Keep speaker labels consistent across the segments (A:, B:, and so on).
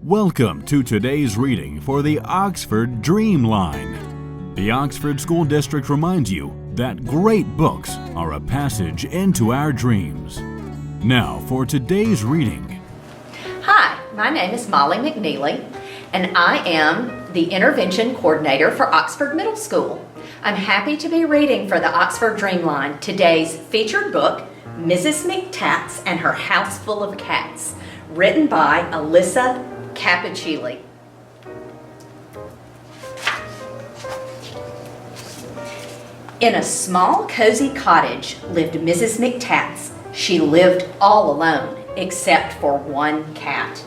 A: Welcome to today's reading for the Oxford Dreamline. The Oxford School District reminds you that great books are a passage into our dreams. Now for today's reading.
B: Hi, my name is Molly McNeely, and I am the Intervention Coordinator for Oxford Middle School. I'm happy to be reading for the Oxford Dreamline today's featured book, Mrs. McTats and Her Houseful of Cats, written by Alyssa Capucilli. In a small, cozy cottage lived Mrs. McTats. She lived all alone, except for one cat.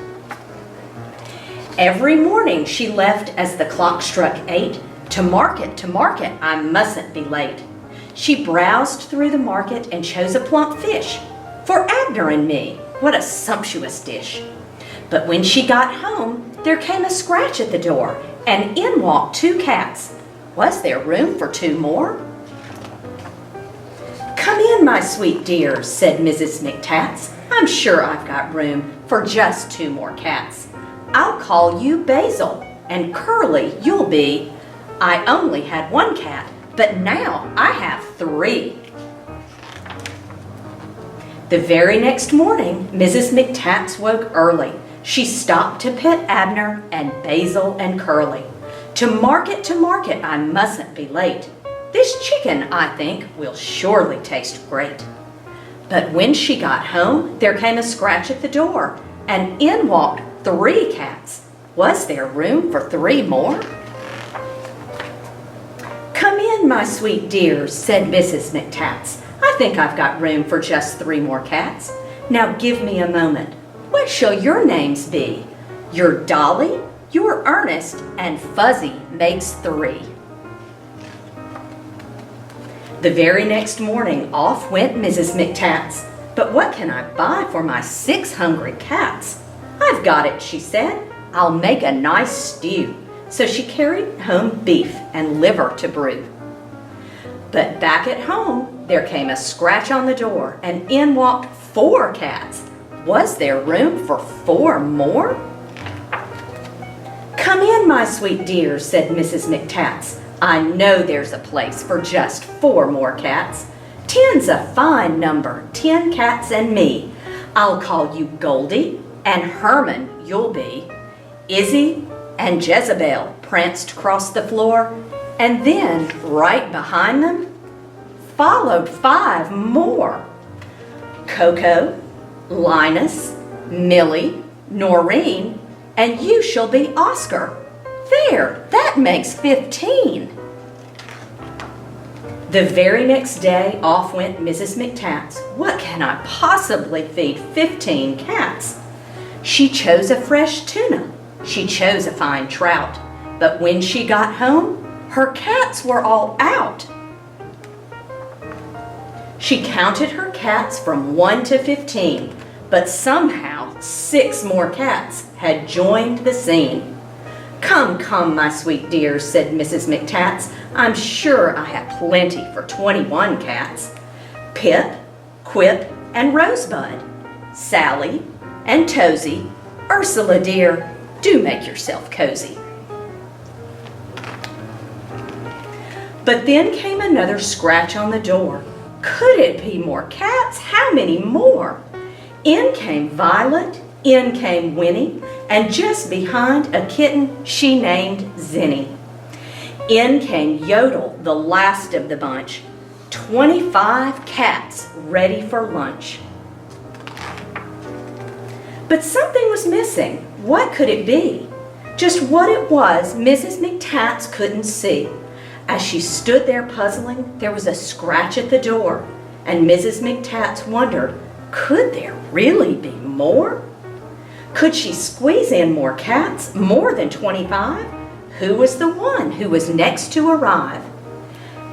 B: Every morning she left as the clock struck 8. To market, I mustn't be late. She browsed through the market and chose a plump fish. For Abner and me, what a sumptuous dish. But when she got home, there came a scratch at the door, and in walked 2 cats. Was there room for 2 more? "Come in, my sweet dears," said Mrs. McTats. "I'm sure I've got room for just 2 more cats. I'll call you Basil, and Curly you'll be. I only had 1 cat, but now I have 3. The very next morning, Mrs. McTats woke early. She stopped to pet Abner and Basil and Curly. To market, I mustn't be late. This chicken, I think, will surely taste great." But when she got home, there came a scratch at the door, and in walked 3 cats. Was there room for 3 more? "Come in, my sweet dears," said Mrs. McTats. "I think I've got room for just 3 more cats. Now give me a moment. What shall your names be? You're Dolly, you're Ernest, and Fuzzy makes 3. The very next morning, off went Mrs. McTats. "But what can I buy for my 6 hungry cats?" "I've got it," she said. "I'll make a nice stew." So she carried home beef and liver to brew. But back at home, there came a scratch on the door, and in walked 4 cats. Was there room for 4 more? "Come in, my sweet dears," said Mrs. McTats. "I know there's a place for just 4 more cats. 10's a fine number, 10 cats and me. I'll call you Goldie, and Herman you'll be." Izzy and Jezebel pranced across the floor, and then, right behind them, followed 5 more. Coco, Linus, Millie, Noreen, and you shall be Oscar. There, that makes 15. The very next day, off went Mrs. McTats. What can I possibly feed 15 cats? She chose a fresh tuna. She chose a fine trout. But when she got home, her cats were all out. She counted her cats from 1 to 15, but somehow 6 more cats had joined the scene. Come, my sweet dears," said Mrs. McTats. "I'm sure I have plenty for 21 cats. Pip, Quip, and Rosebud, Sally, and Tosie. Ursula, dear, do make yourself cozy." But then came another scratch on the door. Could it be more cats? How many more? In came Violet, in came Winnie, and just behind a kitten she named Zinnie. In came Yodel, the last of the bunch. 25 cats ready for lunch. But something was missing. What could it be? Just what it was, Mrs. McTats couldn't see. As she stood there puzzling, there was a scratch at the door, and Mrs. McTats wondered, could there really be more? Could she squeeze in more cats, more than 25? Who was the one who was next to arrive?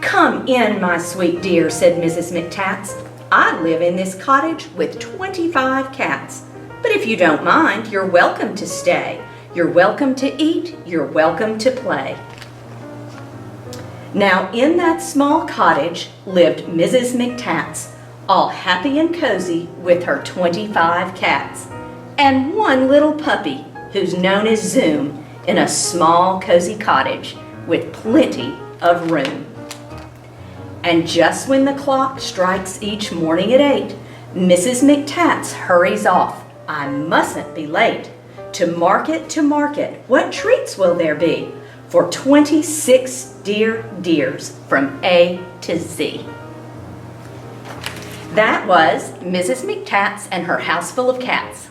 B: "Come in, my sweet dear," said Mrs. McTats. "I live in this cottage with 25 cats. But if you don't mind, you're welcome to stay. You're welcome to eat, you're welcome to play." Now in that small cottage lived Mrs. McTats, all happy and cozy with her 25 cats, and one little puppy who's known as Zoom, in a small, cozy cottage with plenty of room. And just when the clock strikes each morning at 8, Mrs. McTats hurries off. I mustn't be late. To market, what treats will there be for 26 dear dears from A to Z? That was Mrs. McTats and Her House Full of Cats.